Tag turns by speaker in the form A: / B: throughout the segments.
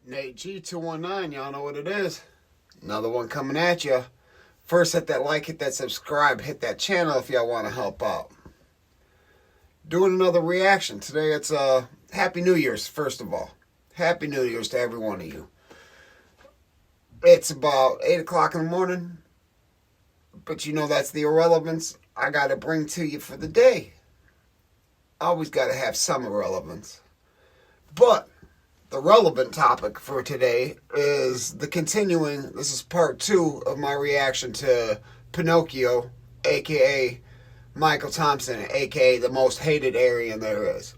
A: Nate G219, y'all know what it is. Another one coming at you. First, hit that like, hit that subscribe, hit that channel if y'all want to help out. Doing another reaction. Today it's Happy New Year's, first of all. Happy New Year's to every one of you. It's about 8 o'clock in the morning. But you know that's the irrelevance I got to bring to you for the day. Always got to have some irrelevance. But the relevant topic for today is the continuing, this is part 2 of my reaction to Pinocchio, a.k.a. Michael Thompson, a.k.a. the most hated Aryan there is.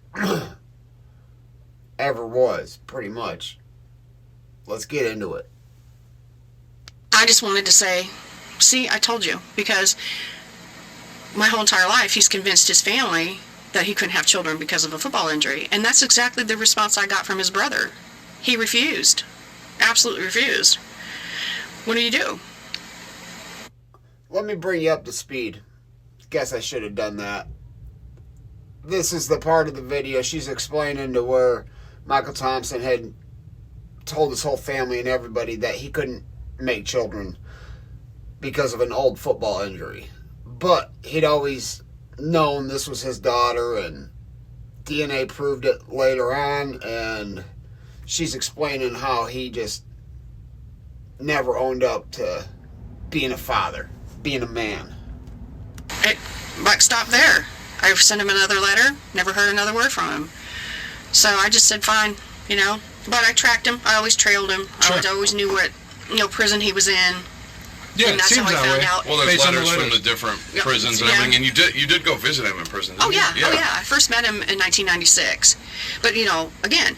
A: Ever was, pretty much. Let's get into it.
B: I just wanted to say, see, I told you, because my whole entire life he's convinced his family that he couldn't have children because of a football injury. And that's exactly the response I got from his brother. He refused. Absolutely refused. What do you do?
A: Let me bring you up to speed. Guess I should have done that. This is the part of the video she's explaining to where Michael Thompson had told his whole family and everybody that he couldn't make children because of an old football injury. But he'd always known this was his daughter, and DNA proved it later on, and she's explaining how he just never owned up to being a father, being a man.
B: It buck stopped there. I sent him another letter, never heard another word from him. So I just said, fine, but I tracked him. I always trailed him.
C: Sure.
B: I always knew what, prison he was in.
C: Yeah,
B: and
C: it
B: that's
C: seems
B: how I
C: that
B: found
C: way.
B: out.
D: Well, there's
C: Based on the
D: letters from
C: letters.
D: the different
B: Yep.
D: prisons and
B: Yeah.
D: everything, and you did go visit him in prison, didn't
B: Oh
D: you?
B: yeah. I first met him in 1996. But again,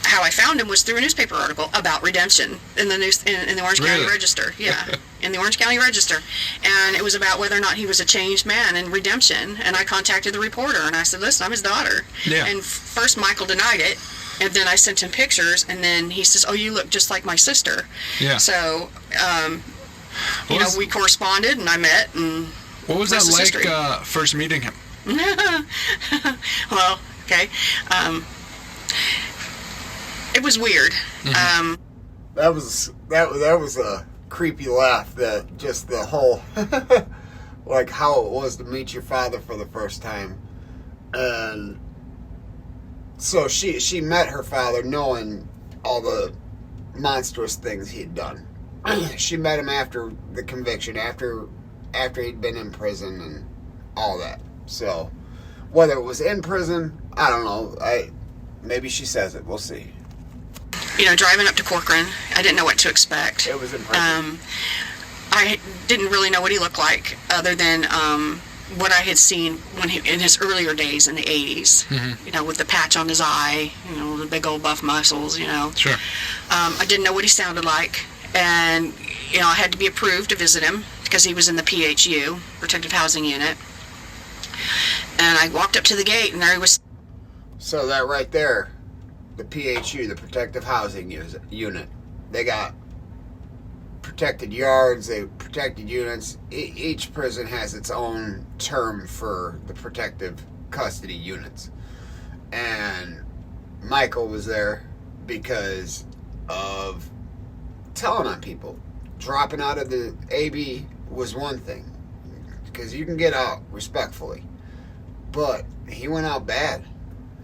B: how I found him was through a newspaper article about redemption in the in the Orange County
C: Really?
B: Register. Yeah, in the Orange County Register, and it was about whether or not he was a changed man in redemption. And I contacted the reporter and I said, "Listen, I'm his daughter."
C: Yeah.
B: And first Michael denied it, and then I sent him pictures, and then he says, "Oh, you look just like my sister."
C: Yeah.
B: So,
C: What was-
B: we corresponded, and I met, and
C: What was that
B: rest is
C: like
B: history.
C: first meeting him?
B: Well, okay. It was weird.
A: That was a creepy laugh. That just the whole like how it was to meet your father for the first time, and so she met her father knowing all the monstrous things he'd done. She met him after the conviction, after he'd been in prison and all that. So whether it was in prison, I don't know. Maybe she says it. We'll see.
B: Driving up to Corcoran, I didn't know what to expect.
A: It was in prison.
B: I didn't really know what he looked like, other than what I had seen in his earlier days in the 80s.
C: Mm-hmm.
B: With the patch on his eye, the big old buff muscles.
C: Sure.
B: I didn't know what he sounded like, and I had to be approved to visit him because he was in the PHU, Protective Housing Unit. And I walked up to the gate, and there he was.
A: So that right there, the PHU, the Protective Housing Unit, they got protected yards, they protected units. Each prison has its own term for the protective custody units. And Michael was there because of telling on people. Dropping out of the AB was one thing, because you can get out respectfully. But he went out bad.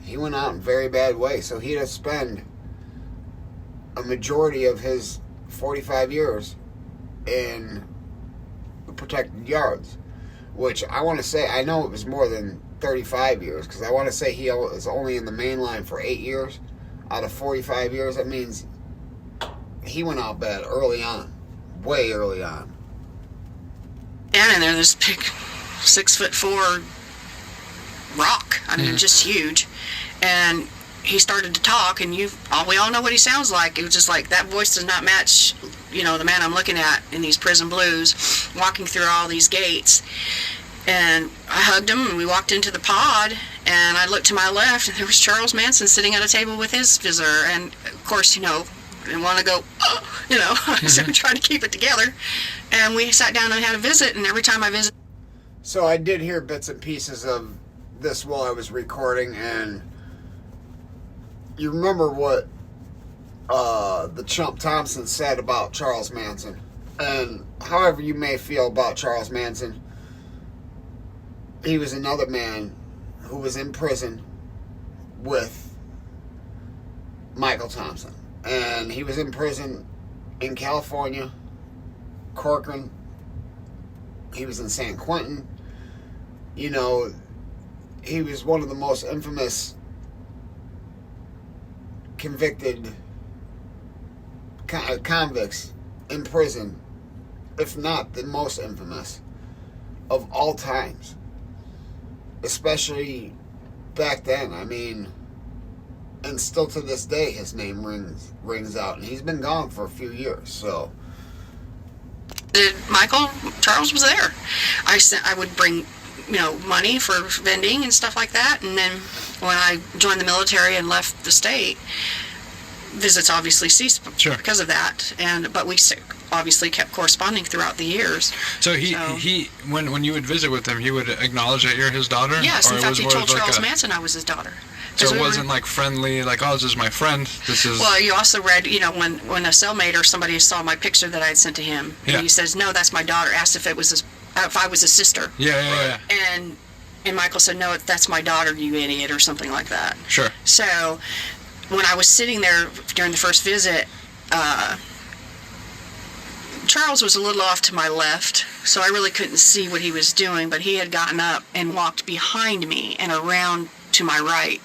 A: He went out in a very bad way. So he had to spend a majority of his 45 years in the protected yards, which I want to say, I know it was more than 35 years, because I want to say he was only in the main line for 8 years out of 45 years. That means he went out bad early on, way early on.
B: And there, this big 6'4" rock. I mean, just huge. And he started to talk, and we all know what he sounds like. It was just like, that voice does not match, the man I'm looking at in these prison blues, walking through all these gates. And I hugged him, and we walked into the pod, and I looked to my left, and there was Charles Manson sitting at a table with his visitor. And of course, didn't want to go, so I'm trying to keep it together. And we sat down and had a visit, and every time I visit.
A: So I did hear bits and pieces of this while I was recording, and you remember what the chump Thompson said about Charles Manson. And however you may feel about Charles Manson, he was another man who was in prison with Michael Thompson. And he was in prison in California, Corcoran. He was in San Quentin. You know, he was one of the most infamous convicted convicts in prison, if not the most infamous of all times, especially back then. I mean, and still to this day his name rings out, and he's been gone for a few years. So
B: Michael Charles was there. I would bring money for vending and stuff like that, and then when I joined the military and left the state, visits obviously ceased because of that, but we obviously kept corresponding throughout the years.
C: So he when you would visit with him, he would acknowledge that you're his daughter?
B: Yes, in fact he told Charles Manson I was his daughter.
C: So it wasn't like friendly, like, oh, this is my friend, this is...
B: Well, you also read, when a cellmate or somebody saw my picture that I had sent to him, and he says, no, that's my daughter, asked if I was his sister.
C: Yeah.
B: And Michael said, no, that's my daughter, you idiot, or something like that.
C: Sure.
B: So when I was sitting there during the first visit, Charles was a little off to my left, so I really couldn't see what he was doing, but he had gotten up and walked behind me and around to my right,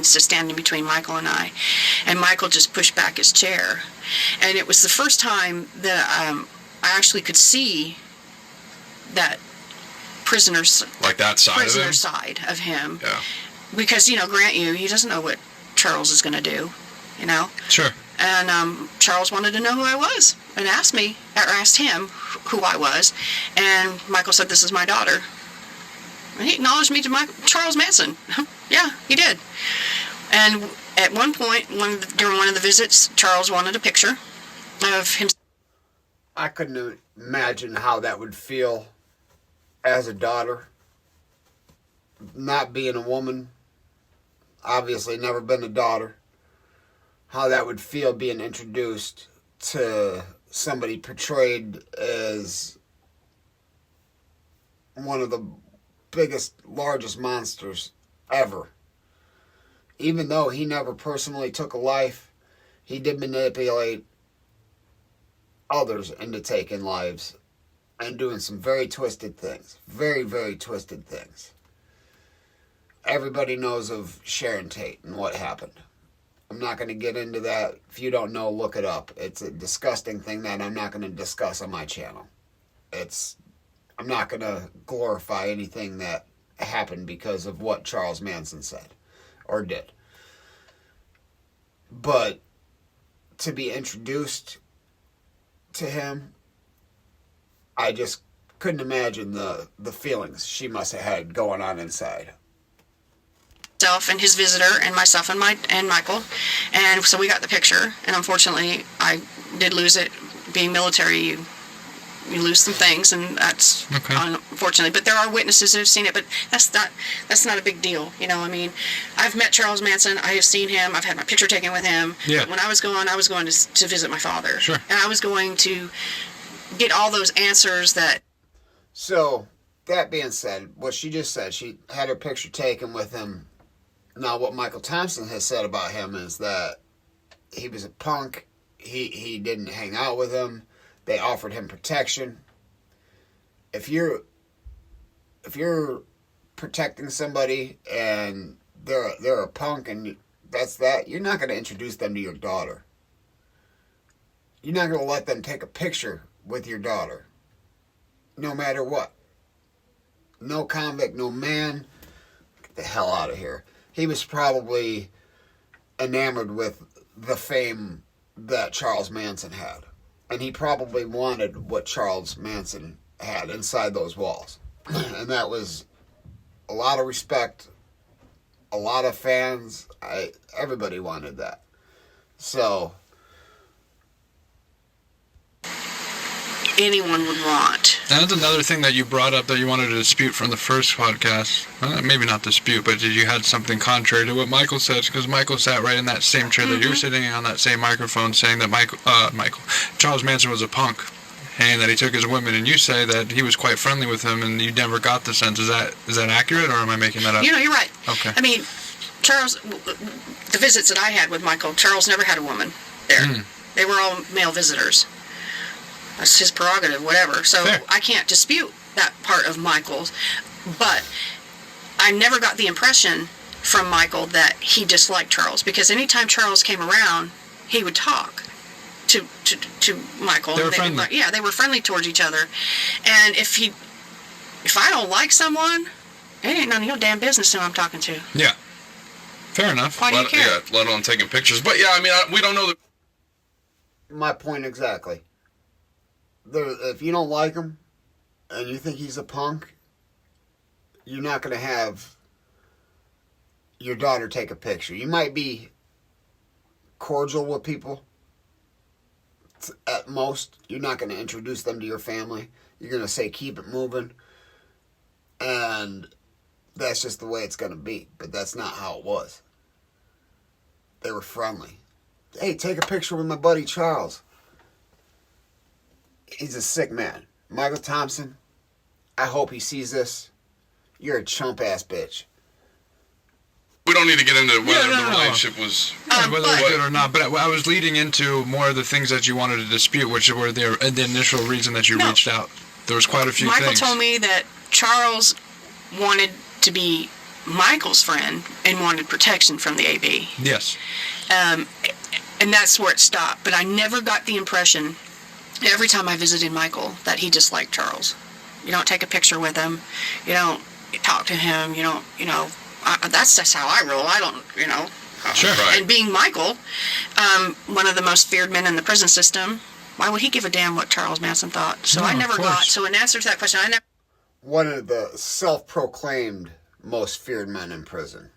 B: standing between Michael and I. And Michael just pushed back his chair. And it was the first time that I actually could see that prisoner's side of him.
D: Yeah.
B: Because, grant you, he doesn't know what Charles is going to do,
C: Sure.
B: And Charles wanted to know who I was and asked him who I was. And Michael said, this is my daughter. And he acknowledged me to Charles Manson. Yeah, he did. And at one point, during one of the visits, Charles wanted a picture of him.
A: I couldn't imagine how that would feel as a daughter. Not being a woman, obviously never been a daughter. How that would feel being introduced to somebody portrayed as one of the biggest, largest monsters ever. Even though he never personally took a life, he did manipulate others into taking lives and doing some very twisted things. Very, very twisted things. Everybody knows of Sharon Tate and what happened. I'm not going to get into that. If you don't know, look it up. It's a disgusting thing that I'm not going to discuss on my channel. I'm not going to glorify anything that happened because of what Charles Manson said or did. But to be introduced to him, I just couldn't imagine the feelings she must have had going on inside.
B: Self and his visitor and myself and Michael, and so we got the picture. And unfortunately, I did lose it. Being military, you lose some things, and that's unfortunately. But there are witnesses who have seen it. But that's not a big deal. I mean, I've met Charles Manson. I have seen him. I've had my picture taken with him.
C: Yeah.
B: But when I was going to visit my father.
C: Sure.
B: And I was going to get all those answers that.
A: So that being said, what she just said, she had her picture taken with him. Now, what Michael Thompson has said about him is that he was a punk. He didn't hang out with him. They offered him protection. If you're protecting somebody and they're a punk and you're not going to introduce them to your daughter. You're not going to let them take a picture with your daughter, no matter what. No convict, no man. Get the hell out of here. He was probably enamored with the fame that Charles Manson had. And he probably wanted what Charles Manson had inside those walls. And that was a lot of respect, a lot of fans. Everybody wanted that. So
B: anyone would want.
C: And that's another thing that you brought up that you wanted to dispute from the first podcast. Maybe not dispute, but you had something contrary to what Michael says, because Michael sat right in that same chair that you're sitting in on that same microphone saying that Charles Manson was a punk and that he took his women, and you say that he was quite friendly with him and you never got the sense. Is that accurate, or am I making that up?
B: You know, you're right.
C: Okay.
B: I mean, Charles, the visits that I had with Michael, Charles never had a woman there. They were all male visitors. That's his prerogative, whatever. So
C: Fair.
B: I can't dispute that part of Michael's. But I never got the impression from Michael that he disliked Charles, because anytime Charles came around, he would talk to Michael.
C: They were friendly.
B: Yeah, they were friendly towards each other. And if I don't like someone, it ain't none of your damn business who I'm talking to.
C: Yeah. Fair enough.
B: Why do you care?
D: Yeah, let alone taking pictures. But yeah, I mean, we don't know the...
A: My point exactly. If you don't like him and you think he's a punk, you're not going to have your daughter take a picture. You might be cordial with people at most. You're not going to introduce them to your family. You're going to say, keep it moving. And that's just the way it's going to be. But that's not how it was. They were friendly. Hey, take a picture with my buddy Charles. He's a sick man. Michael Thompson, I hope he sees this. You're a chump-ass bitch.
D: We don't need to get into whether
C: no.
D: the relationship was...
C: Whether it was good or not, but I was leading into more of the things that you wanted to dispute, which were the initial reason that you reached out. There was quite a few
B: Michael
C: things.
B: told me that Charles wanted to be Michael's friend and wanted protection from the AB.
C: Yes.
B: And that's where it stopped. But I never got the impression, every time I visited Michael, that he disliked Charles. You don't take a picture with him. You don't talk to him. You don't, that's just how I roll. I don't,
C: Sure.
D: Right.
B: And being Michael, one of the most feared men in the prison system, why would he give a damn what Charles Manson thought? So
C: No,
B: I never
C: of course.
B: got, so in answer to that question, I never...
A: One of the self-proclaimed most feared men in prison.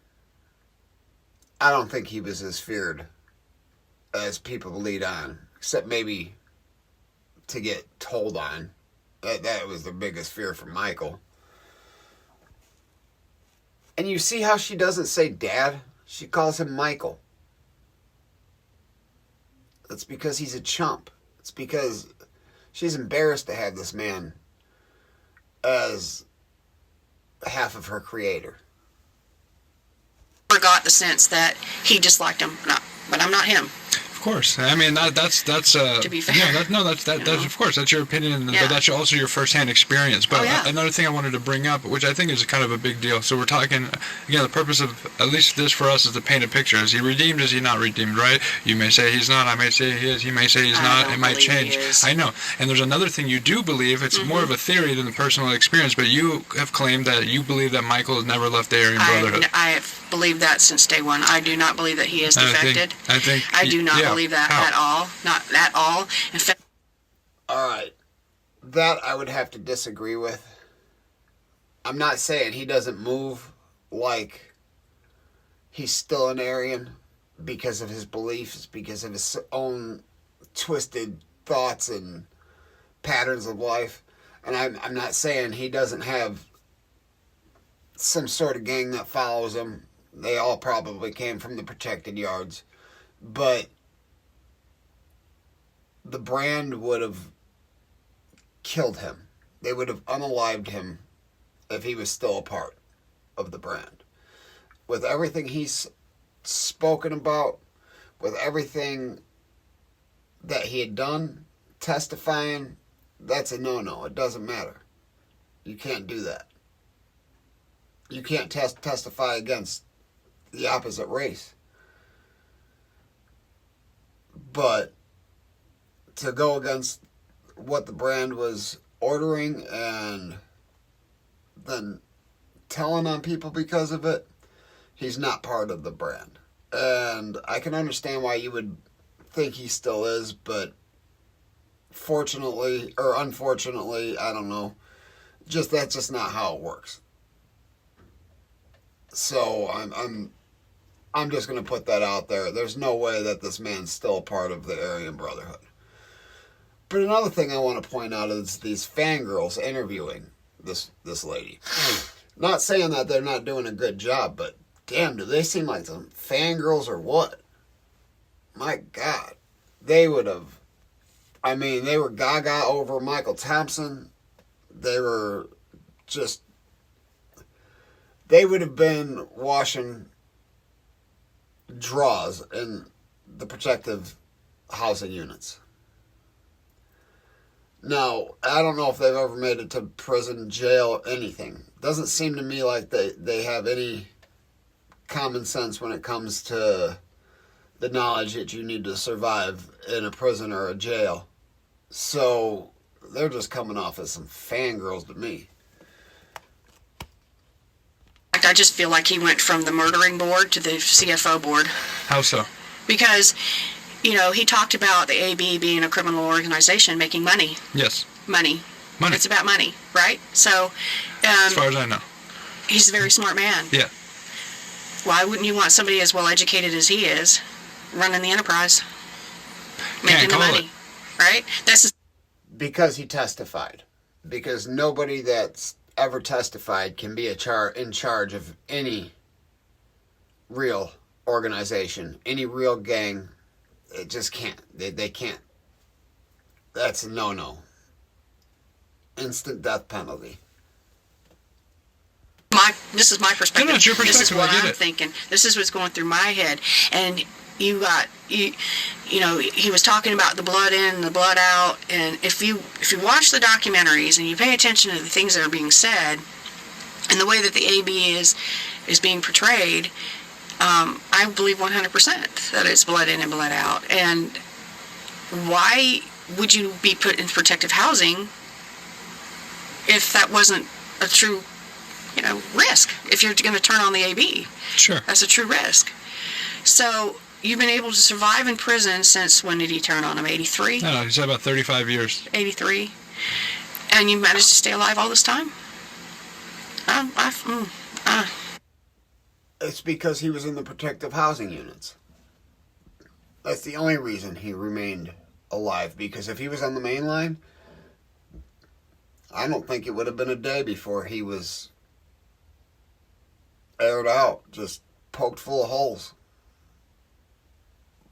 A: I don't think he was as feared as people lead on, except maybe to get told on. That was the biggest fear for Michael. And you see how she doesn't say Dad? She calls him Michael. That's because he's a chump. It's because she's embarrassed to have this man as half of her creator.
B: got the sense that he disliked him. But I'm not him.
C: Of course, I mean that's
B: to be fair.
C: Yeah, that's of course that's your opinion,
B: Yeah.
C: but that's also your firsthand experience. But
B: Oh, yeah.
C: another thing I wanted to bring up, which I think is kind of a big deal. So we're talking again. The purpose of at least this for us is to paint a picture. Is he redeemed? Is he not redeemed? Right? You may say he's not. I may say he is. He may say he's
B: I
C: not.
B: don't
C: It might
B: believe he
C: change.
B: is.
C: I know. And there's another thing you do believe. It's more of a theory than a personal experience. But you have claimed that you believe that Michael has never left the Aryan Brotherhood.
B: I have believed that since day one. I do not believe that he is
C: And
B: defected.
C: I
B: do not
C: yeah,
B: believe that
C: how?
B: at all. Not at all. In fact,
A: All right. That I would have to disagree with. I'm not saying he doesn't move like he's still an Aryan because of his beliefs, because of his own twisted thoughts and patterns of life. And I'm not saying he doesn't have some sort of gang that follows him. They all probably came from the protected yards. But the brand would have killed him. They would have unalived him if he was still a part of the brand. With everything he's spoken about, with everything that he had done, testifying, that's a no-no. It doesn't matter. You can't do that. You can't testify against the opposite race. But to go against what the brand was ordering and then telling on people because of it, he's not part of the brand. And I can understand why you would think he still is, but fortunately or unfortunately, I don't know, that's just not how it works. So I'm just going to put that out there. There's no way that this man's still a part of the Aryan Brotherhood. But another thing I want to point out is these fangirls interviewing this lady. Not saying that they're not doing a good job, but damn, do they seem like some fangirls or what? My God. They would have... I mean, they were gaga over Michael Thompson. They were just... They would have been washing drawers in the protective housing units. Now, I don't know if they've ever made it to prison, jail, anything. Doesn't seem to me like they have any common sense when it comes to the knowledge that you need to survive in a prison or a jail. So, they're just coming off as some fangirls to me.
B: I just feel like he went from the murdering board to the CFO board.
C: How so?
B: Because, you know, he talked about the AB being a criminal organization making money.
C: Yes.
B: Money.
C: Money.
B: It's about money, right? So,
C: As far as I know.
B: he's a very smart man.
C: Yeah.
B: Why wouldn't you want somebody as well educated as he is running the enterprise? Making the
C: call
B: money, right? That's
A: Because he testified. Because nobody that's ever testified can be in charge of any real organization, any real gang. It just can't. They can't. That's a no-no. Instant death penalty.
B: This is my perspective.
C: No, it's your
B: This is
C: perspective,
B: what
C: I get
B: I'm
C: it.
B: thinking. This is what's going through my head. And you know, he was talking about the blood in and the blood out. And if you watch the documentaries and you pay attention to the things that are being said and the way that the AB is being portrayed, I believe 100% that it's blood in and blood out. And why would you be put in protective housing if that wasn't a true, you know, risk? If you're going to turn on the AB,
C: Sure.
B: that's a true risk. So you've been able to survive in prison since, when did he turn on him? 83?
C: No, he said about 35 years.
B: 83? And you managed to stay alive all this time?
A: It's because he was in the protective housing units. That's the only reason he remained alive. Because if he was on the main line, I don't think it would have been a day before he was aired out, just poked full of holes,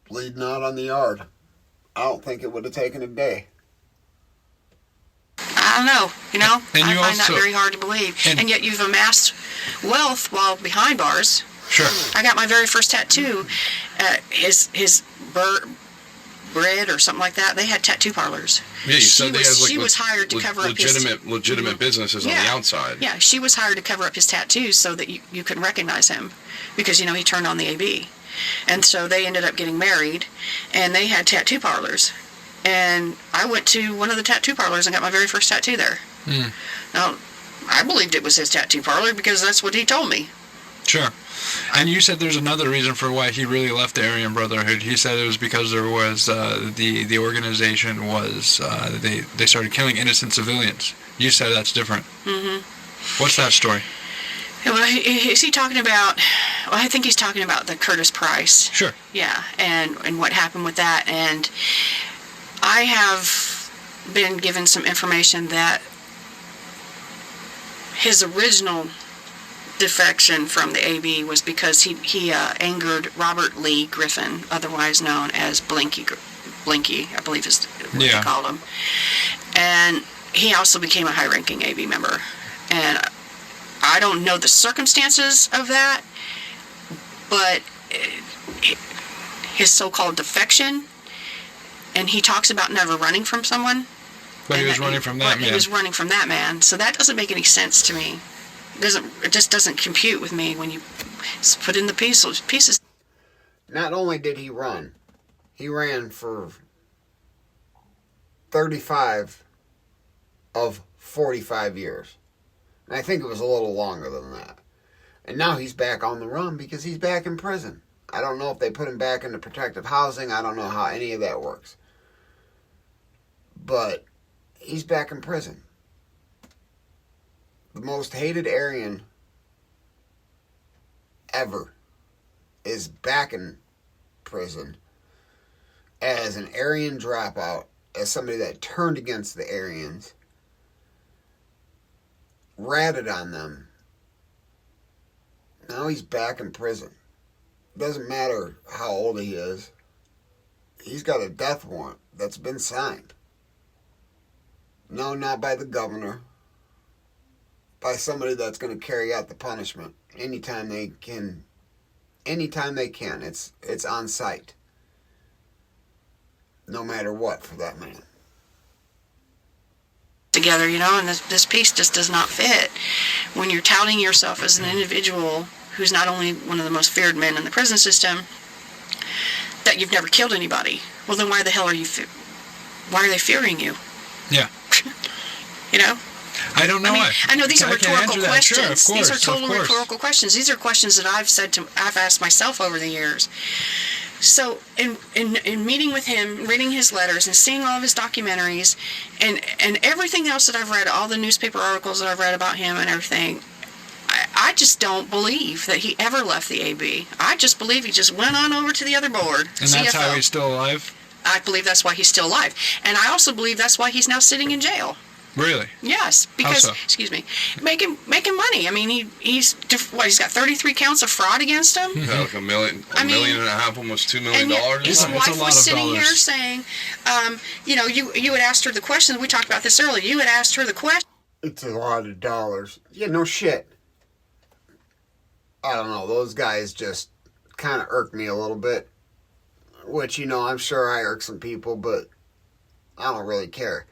A: bleeding out on the yard. I don't think it would have taken a day.
B: I don't know, you know?
C: And
B: I
C: you
B: find that
C: also-
B: very hard to believe.
C: and-
B: And yet you've amassed wealth while behind bars.
C: Sure.
B: I got my very first tattoo. His bread or something like that. They had tattoo parlors.
D: Yeah, you said they
B: she
D: had
B: was hired to cover up his
D: legitimate businesses on the outside.
B: Yeah, she was hired to cover up his tattoos so that you couldn't recognize him, because, you know, he turned on the AB. And so they ended up getting married, and they had tattoo parlors. And I went to one of the tattoo parlors and got my very first tattoo there.
C: Mm.
B: Now, I believed it was his tattoo parlor because that's what he told me.
C: Sure. And you said there's another reason for why he really left the Aryan Brotherhood. He said it was because there was the organization was they started killing innocent civilians. You said that's different. Mm-hmm. What's that story?
B: Well, is he talking about? Well, I think he's talking about the Curtis Price.
C: Sure.
B: Yeah, and what happened with that. And I have been given some information that his original defection from the AB was because he angered Robert Lee Griffin, otherwise known as Blinky, I believe is what they called him. And he also became a high-ranking AB member. And I don't know the circumstances of that, but his so-called defection, and he talks about never running from someone.
C: But he was running from that man.
B: He was running from that man. So that doesn't make any sense to me. It just doesn't compute with me when you put in the pieces.
A: Not only did he run, he ran for 35 of 45 years. And I think it was a little longer than that. And now he's back on the run because he's back in prison. I don't know if they put him back into protective housing. I don't know how any of that works. But he's back in prison. The most hated Aryan ever is back in prison as an Aryan dropout, as somebody that turned against the Aryans, ratted on them. Now he's back in prison. Doesn't matter how old he is. He's got a death warrant that's been signed. No, not by the governor. By somebody that's going to carry out the punishment anytime they can. Anytime they can. It's on site. No matter what, for that man.
B: Together, and this piece just does not fit. When you're touting yourself as an individual who's not only one of the most feared men in the prison system, that you've never killed anybody. Well, then why the hell why are they fearing you?
C: Yeah.
B: I
C: don't know.
B: I know these are rhetorical questions.
C: Sure, of course,
B: these are totally rhetorical questions. These are questions that I've asked myself over the years. So in meeting with him, reading his letters and seeing all of his documentaries and everything else that I've read, all the newspaper articles that I've read about him and everything, I just don't believe that he ever left the AB. I just believe he just went on over to the other board.
C: And that's how he's still alive?
B: I believe that's why he's still alive. And I also believe that's why he's now sitting in jail.
C: Really?
B: Yes, because
C: How so?
B: Excuse me, making money. I mean, he's got 33 counts of fraud against him.
D: Yeah, like $1 million, million and a half, almost $2 million.
B: And his wife was sitting
C: dollars.
B: here saying, you had asked her the question. We talked about this earlier. You had asked her the question.
A: It's a lot of dollars. Yeah, no shit. I don't know. Those guys just kind of irk me a little bit. Which, I'm sure I irk some people, but I don't really care.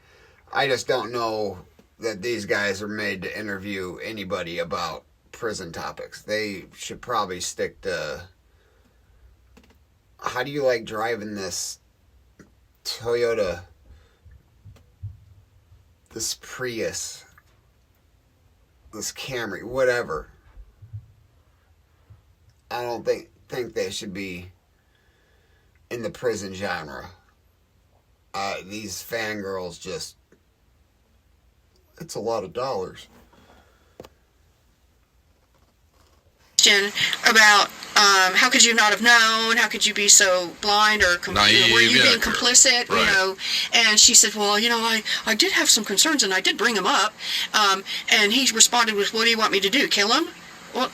A: I just don't know that these guys are made to interview anybody about prison topics. They should probably stick to, how do you like driving this Toyota, this Prius, this Camry, whatever. I don't think they should be in the prison genre. These fangirls just, it's a lot of dollars.
B: About how could you not have known? How could you be so blind or
D: Naive,
B: were you being complicit?
D: Right.
B: And she said, well, I did have some concerns and I did bring them up. And he responded with, what do you want me to do? Kill him? Well,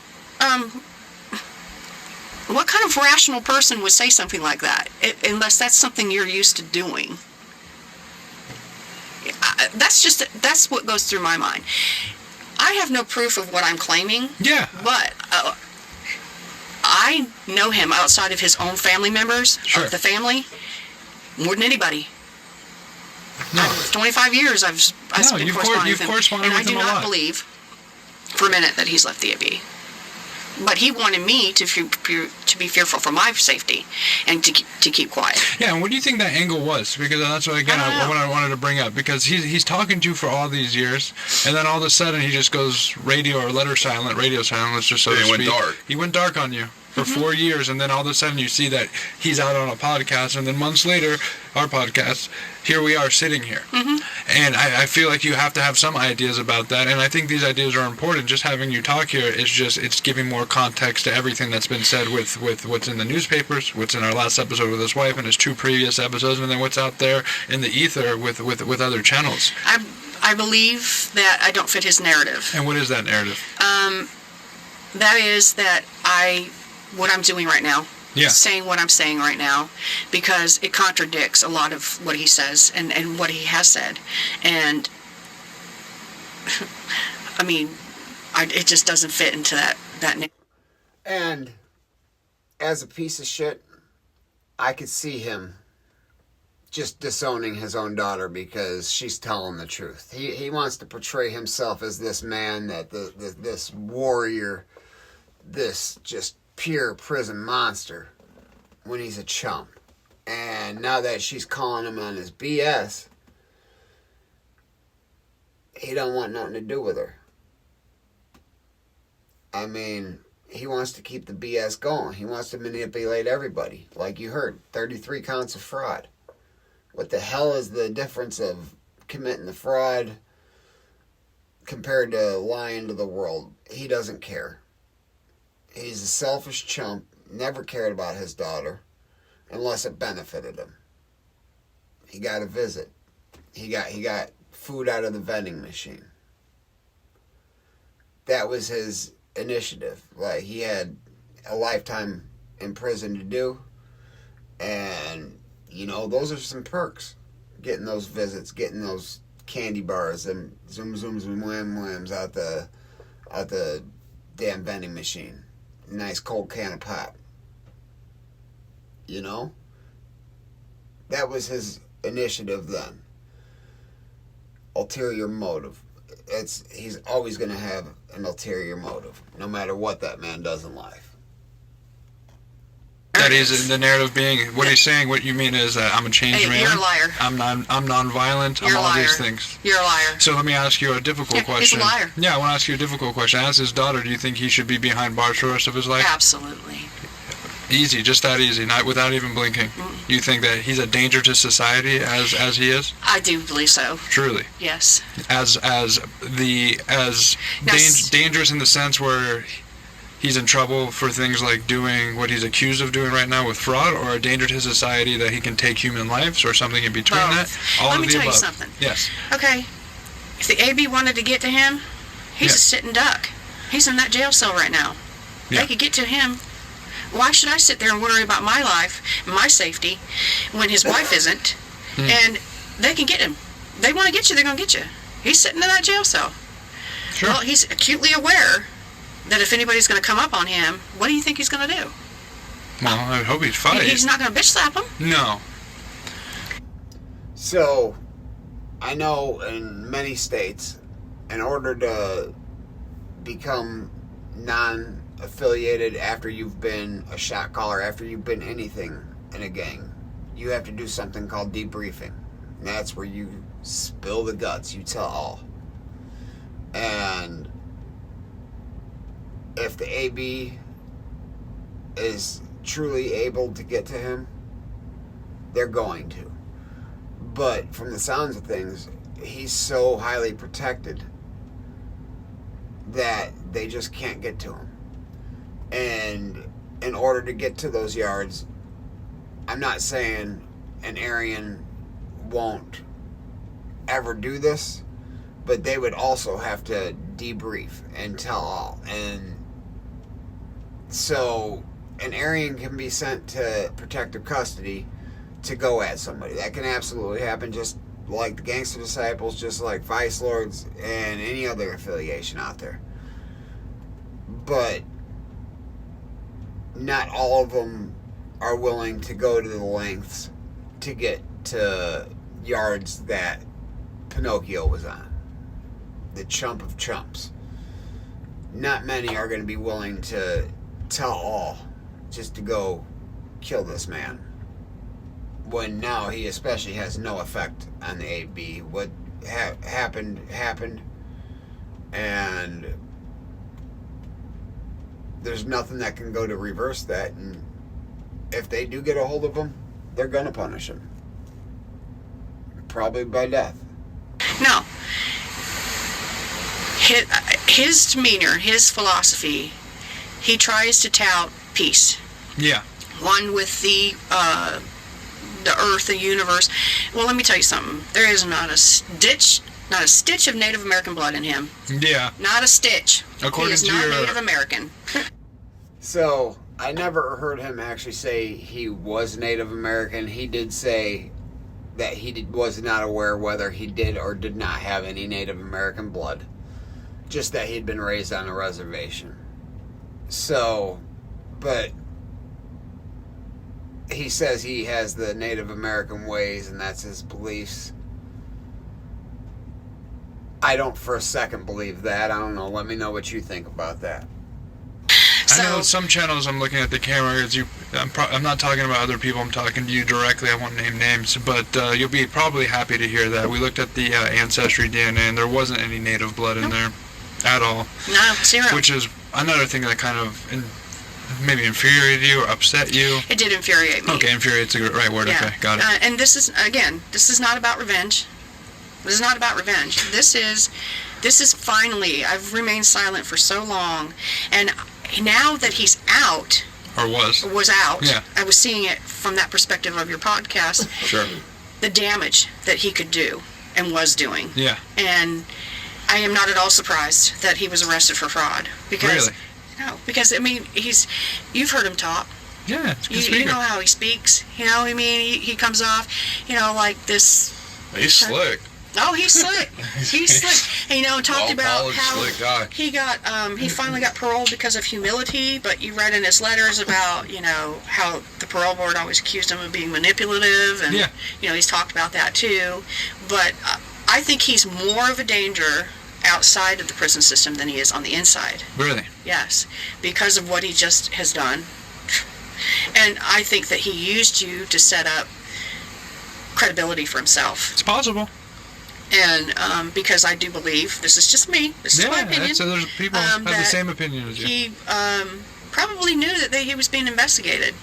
B: what kind of rational person would say something like that? Unless that's something you're used to doing. That's what goes through my mind. I have no proof of what I'm claiming.
C: Yeah.
B: But I know him outside of his own family members,
C: Sure.
B: of the family, more than anybody.
C: No.
B: 25 years I've been corresponding with him.
C: Corresponded
B: and
C: with
B: I do
C: him a
B: not
C: lot.
B: believe for a minute that he's left the AB. But he wanted me to be fearful for my safety and to keep quiet.
C: Yeah, and what do you think that angle was? Because that's what, again, what I wanted to bring up. Because he's talking to you for all these years, and then all of a sudden he just goes radio silent, let's just so to speak.
D: He went dark.
C: He went dark on you for 4 years, and then all of a sudden you see that he's out on a podcast, and then months later, our podcast, here we are sitting here. Mm-hmm. And I feel like you have to have some ideas about that, and I think these ideas are important. Just having you talk here is it's giving more context to everything that's been said with what's in the newspapers, what's in our last episode with his wife, and his 2 previous episodes, and then what's out there in the ether with other channels.
B: I believe that I don't fit his narrative.
C: And what is that narrative?
B: That is that what I'm doing right now.
C: Yeah.
B: Saying what I'm saying right now, because it contradicts a lot of what he says and what he has said. And, I mean, it just doesn't fit into that.
A: And as a piece of shit, I could see him just disowning his own daughter because she's telling the truth. He wants to portray himself as this man, that this warrior, this just pure prison monster, when he's a chump. And now that she's calling him on his BS, he don't want nothing to do with her. I mean, he wants to keep the BS going. He wants to manipulate everybody. Like you heard, 33 counts of fraud. What the hell is the difference of committing the fraud compared to lying to the world? He doesn't care. He's a selfish chump, never cared about his daughter, unless it benefited him. He got a visit. He got food out of the vending machine. That was his initiative. Like, he had a lifetime in prison to do, and those are some perks. Getting those visits, getting those candy bars and zoom wham whams out the damn vending machine. Nice cold can of pop. That was his initiative then. Ulterior motive. He's always going to have an ulterior motive, no matter what that man does in life.
C: That is the narrative being, what he's saying, what you mean is that I'm a changed man.
B: You're a liar.
C: I'm non-violent.
B: You're
C: I'm all
B: a liar.
C: these things.
B: You're a liar.
C: So let me ask you a difficult question.
B: He's a liar.
C: Yeah, I want to ask you a difficult question. As his daughter, do you think he should be behind bars for the rest of his life?
B: Absolutely.
C: Easy, just that easy, not without even blinking.
B: Mm.
C: You think that he's a danger to society as he is?
B: I do believe so.
C: Truly.
B: Yes.
C: Dangerous in the sense where he's in trouble for things like doing what he's accused of doing right now with fraud, or a danger to society that he can take human lives, or something in between
B: Both.
C: that? All
B: Let
C: of
B: me
C: the
B: tell
C: above.
B: you something.
C: Yes.
B: Okay. If the AB wanted to get to him, he's
C: Yeah.
B: a sitting duck. He's in that jail cell right now.
C: Yeah.
B: They could get to him. Why should I sit there and worry about my life and my safety when his wife isn't? And they can get him. They want to get you, they're going to get you. He's sitting in that jail cell.
C: Sure.
B: Well, he's acutely aware that if anybody's going to come up on him, what do you think he's going to do?
C: Well, I hope he's fighting.
B: He's not going to bitch slap him.
C: No.
A: So, I know in many states, in order to become non-affiliated after you've been a shot caller, after you've been anything in a gang, you have to do something called debriefing. And that's where you spill the guts, you tell all. And if the AB is truly able to get to him, they're going to. But from the sounds of things, he's so highly protected that they just can't get to him. And in order to get to those yards, I'm not saying an Aryan won't ever do this, but they would also have to debrief and tell all. And so an Aryan can be sent to protective custody to go at somebody. That can absolutely happen, just like the Gangster Disciples, just like Vice Lords, and any other affiliation out there. But not all of them are willing to go to the lengths to get to yards that Pinocchio was on. The chump of chumps. Not many are going to be willing to tell all just to go kill this man. When now he especially has no effect on the AB. What happened, and there's nothing that can go to reverse that. And if they do get a hold of him, they're going to punish him. Probably by death.
B: No. His demeanor, his philosophy, he tries to tout peace.
C: Yeah.
B: One with the earth, the universe. Well, let me tell you something. There is not a stitch of Native American blood in him.
C: Yeah.
B: Not a stitch.
C: According
B: he is
C: to
B: not
C: your-
B: Native American.
A: So, I never heard him actually say he was Native American. He did say that he was not aware whether he did or did not have any Native American blood. Just that he'd been raised on a reservation. So, but he says he has the Native American ways and that's his beliefs. I don't for a second believe that. I don't know. Let me know what you think about that.
C: I know some channels I'm looking at the camera. I'm not talking about other people. I'm talking to you directly. I won't name names, but you'll be probably happy to hear that. We looked at the ancestry DNA, and there wasn't any native blood in there at all.
B: No, zero.
C: Which is another thing that kind of maybe infuriated you or upset you.
B: It did infuriate me.
C: Okay, infuriate's the right word.
B: Yeah.
C: Okay, got it.
B: And this is not about revenge. This is not about revenge. This is finally, I've remained silent for so long, and now that he's out,
C: Or was
B: out,
C: Yeah.
B: I was seeing it from that perspective of your podcast,
C: Sure.
B: the damage that he could do. and was doing.
C: Yeah.
B: And I am not at all surprised that he was arrested for fraud. Because,
C: Really?
B: No, because, I mean, you've heard him talk.
C: Yeah, it's a good
B: You
C: speaker.
B: know how he speaks. You know, I mean, he comes off, like this.
D: He's slick.
B: Oh, he's slick. He's slick. And, talked about
D: Well-polished,
B: how
D: slick guy.
B: he got, he finally got paroled because of humility, but you read in his letters about, how the parole board always accused him of being manipulative, and,
C: Yeah.
B: He's talked about that too. But I think he's more of a danger outside of the prison system than he is on the inside.
C: Really?
B: Yes, because of what he just has done. And I think that he used you to set up credibility for himself.
C: It's possible.
B: And because I do believe, this is just me, this is my opinion,
C: so there's people have the
B: that
C: same opinion as you.
B: he probably knew that he was being investigated.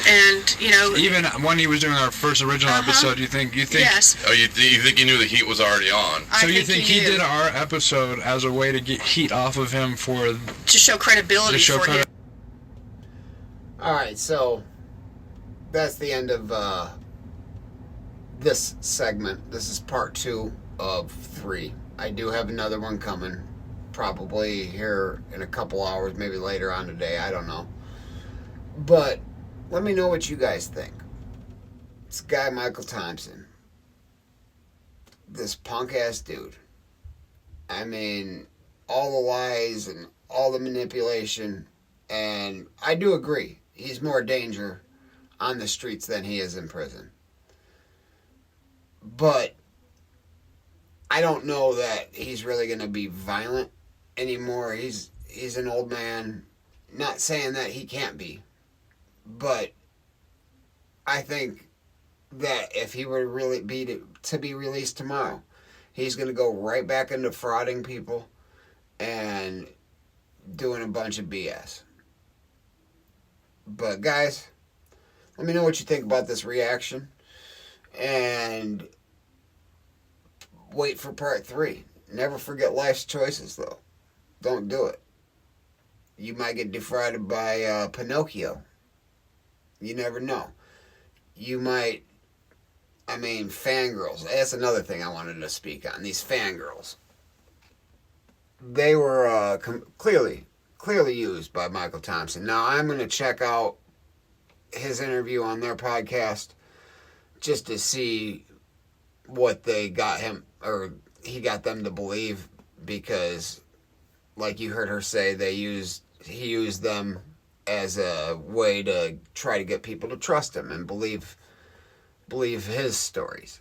B: And,
C: Even when he was doing our first original episode, you think?
B: yes.
D: Oh, you think he knew the heat was already on?
B: I
C: So you think he
B: knew.
C: did our episode as a way to get heat off of him for
B: To show credibility for him.
A: All right, so that's the end of this segment. This is part 2 of 3. I do have another one coming, probably here in a couple hours, maybe later on today. I don't know. But let me know what you guys think. This guy, Michael Thompson, this punk-ass dude. I mean, all the lies and all the manipulation, and I do agree. He's more danger on the streets than he is in prison. But I don't know that he's really going to be violent anymore. He's an old man. Not saying that he can't be. But I think that if he were to really be to be released tomorrow, he's going to go right back into frauding people and doing a bunch of BS. But guys, let me know what you think about this reaction. And wait for part 3. Never forget life's choices, though. Don't do it. You might get defrauded by Pinocchio. You never know. You might, fangirls. That's another thing I wanted to speak on. These fangirls. They were clearly used by Michael Thompson. Now, I'm going to check out his interview on their podcast just to see what they got him, or he got them to believe, because, like you heard her say, he used them as a way to try to get people to trust him and believe his stories.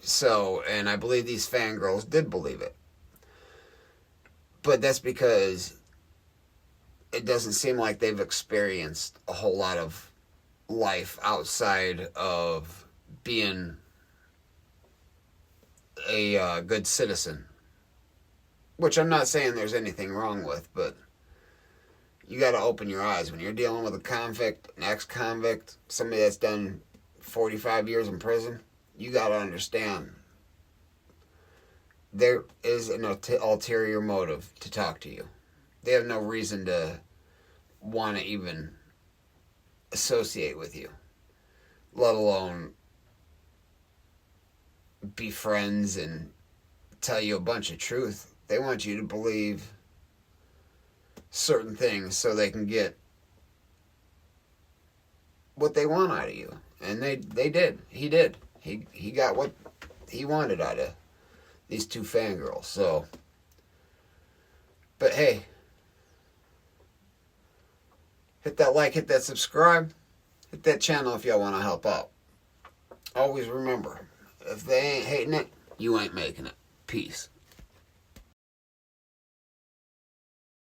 A: So, and I believe these fangirls did believe it. But that's because it doesn't seem like they've experienced a whole lot of life outside of being a good citizen. Which I'm not saying there's anything wrong with, but you got to open your eyes. When you're dealing with a convict, an ex-convict, somebody that's done 45 years in prison, you got to understand there is an ulterior motive to talk to you. They have no reason to want to even associate with you, let alone be friends and tell you a bunch of truth. They want you to believe certain things so they can get what they want out of you. And they did. He did. He got what he wanted out of these two fangirls. So, but hey, hit that like, hit that subscribe, hit that channel if y'all want to help out. Always remember, if they ain't hating it, you ain't making it. Peace.